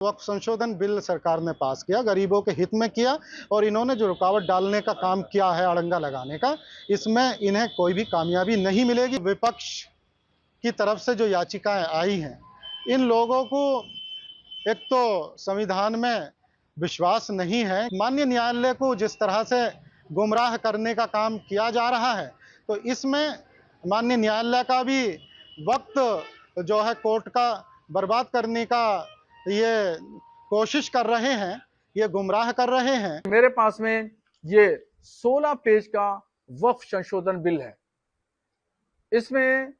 वक्फ संशोधन बिल सरकार ने पास किया, गरीबों के हित में किया, और इन्होंने जो रुकावट डालने का काम किया है, अड़ंगा लगाने का, इसमें इन्हें कोई भी कामयाबी नहीं मिलेगी। विपक्ष की तरफ से जो याचिकाएं आई हैं, इन लोगों को एक तो संविधान में विश्वास नहीं है। माननीय न्यायालय को जिस तरह से गुमराह करने का काम किया जा रहा है, तो इसमें माननीय न्यायालय का भी वक्त जो है कोर्ट का बर्बाद करने का ये कोशिश कर रहे हैं, ये गुमराह कर रहे हैं। मेरे पास में ये 16 पेज का वक्फ संशोधन बिल है। इसमें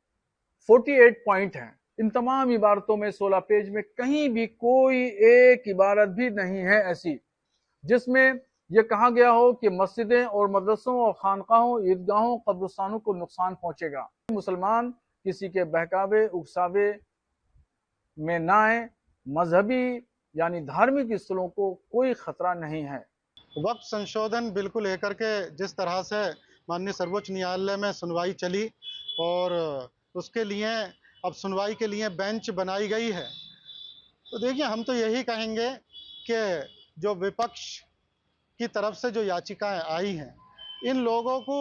48 पॉइंट हैं। इन तमाम इबारतों में 16 पेज में कहीं भी कोई एक इबारत भी नहीं है ऐसी जिसमें यह कहा गया हो कि मस्जिदें और मदरसों और खानकाहों, ईदगाहों, कब्रिस्तानों को नुकसान पहुंचेगा। मुसलमान किसी के बहकावे उकसावे में ना आए। मजहबी यानी धार्मिक स्थलों को कोई खतरा नहीं है। वक्फ संशोधन बिल को लेकर के जिस तरह से माननीय सर्वोच्च न्यायालय में सुनवाई चली, और उसके लिए अब सुनवाई के लिए बेंच बनाई गई है, तो देखिए, हम तो यही कहेंगे कि जो विपक्ष की तरफ से जो याचिकाएं आई हैं, इन लोगों को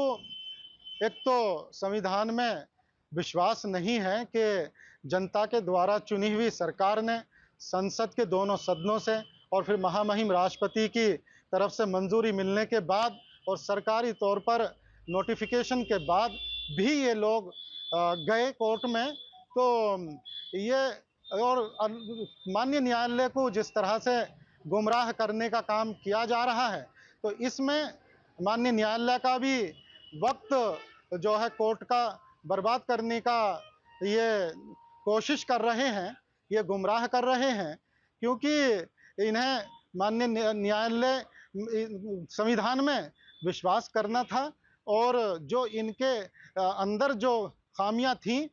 एक तो संविधान में विश्वास नहीं है कि जनता के द्वारा चुनी हुई सरकार ने संसद के दोनों सदनों से और फिर महामहिम राष्ट्रपति की तरफ से मंजूरी मिलने के बाद और सरकारी तौर पर नोटिफिकेशन के बाद भी ये लोग गए कोर्ट में। तो ये और माननीय न्यायालय को जिस तरह से गुमराह करने का काम किया जा रहा है, तो इसमें माननीय न्यायालय का भी वक्त जो है कोर्ट का बर्बाद करने का ये कोशिश कर रहे हैं, ये गुमराह कर रहे हैं, क्योंकि इन्हें माननीय न्यायालय संविधान में विश्वास करना था, और जो इनके अंदर जो खामियां थीं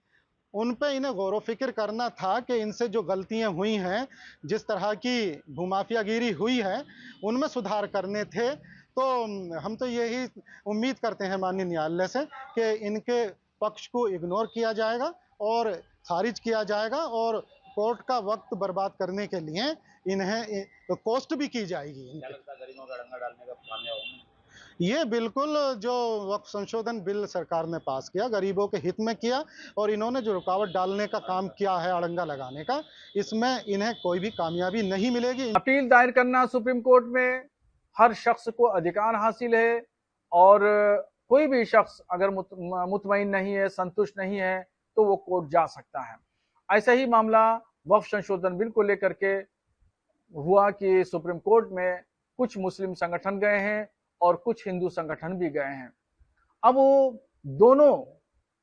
उन पे इन्हें गौर फिक्र करना था कि इनसे जो गलतियां हुई हैं, जिस तरह की भूमाफियागिरी हुई है, उनमें सुधार करने थे। तो हम तो यही उम्मीद करते हैं माननीय न्यायालय से कि इनके पक्ष को इग्नोर किया जाएगा और खारिज किया जाएगा, और कोर्ट का वक्त बर्बाद करने के लिए इन्हें कोस्ट भी की जाएगी। ये बिल्कुल जो वक्फ संशोधन बिल सरकार ने पास किया, गरीबों के हित में किया, और इन्होंने जो रुकावट डालने का काम किया है, अड़ंगा लगाने का, इसमें इन्हें कोई भी कामयाबी नहीं मिलेगी। अपील दायर करना सुप्रीम कोर्ट में हर शख्स को अधिकार हासिल है, और कोई भी शख्स अगर मुतमईन नहीं है, संतुष्ट नहीं है, तो वो कोर्ट जा सकता है। ऐसा ही मामला वक्फ संशोधन बिल को लेकर के हुआ कि सुप्रीम कोर्ट में कुछ मुस्लिम संगठन गए हैं और कुछ हिंदू संगठन भी गए हैं। अब वो दोनों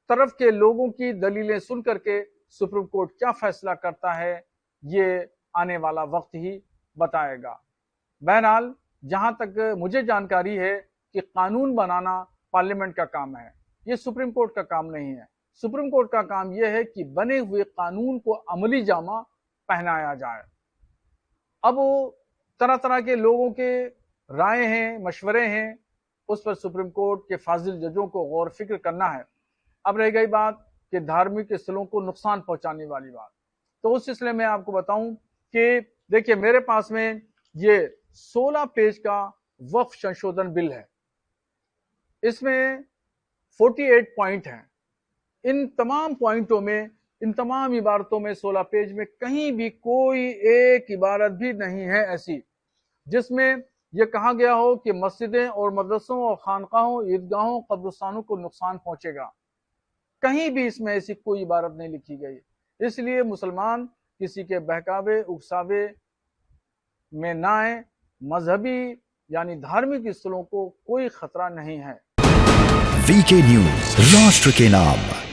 तरफ के लोगों की दलीलें सुन करके सुप्रीम कोर्ट क्या फैसला करता है, ये आने वाला वक्त ही बताएगा। बहरहाल, जहां तक मुझे जानकारी है कि कानून बनाना पार्लियामेंट का काम है, ये सुप्रीम कोर्ट का काम नहीं है। सुप्रीम कोर्ट का काम यह है कि बने हुए कानून को अमली जामा पहनाया जाए। अब तरह तरह के लोगों के राय हैं, मशवरे हैं, उस पर सुप्रीम कोर्ट के फाजिल जजों को गौर फिक्र करना है। अब रह गई बात कि धार्मिक स्थलों को नुकसान पहुंचाने वाली बात, तो उस सिलसिले में आपको बताऊं कि देखिए, मेरे पास में ये 16 पेज का वक्फ संशोधन बिल है। इसमें 48 पॉइंट हैं। इन तमाम पॉइंटों में, इन तमाम इबारतों में 16 पेज में कहीं भी कोई एक इबारत भी नहीं है ऐसी जिसमें यह कहा गया हो कि मस्जिदें और मदरसों और खानकाहों, ईदगाहों, कब्रिस्तानों को नुकसान पहुंचेगा। कहीं भी इसमें ऐसी कोई इबारत नहीं लिखी गई। इसलिए मुसलमान किसी के बहकावे उकसावे में ना आए। मजहबी यानी धार्मिक स्थलों को कोई खतरा नहीं है। वीके न्यूज, राष्ट्र के नाम।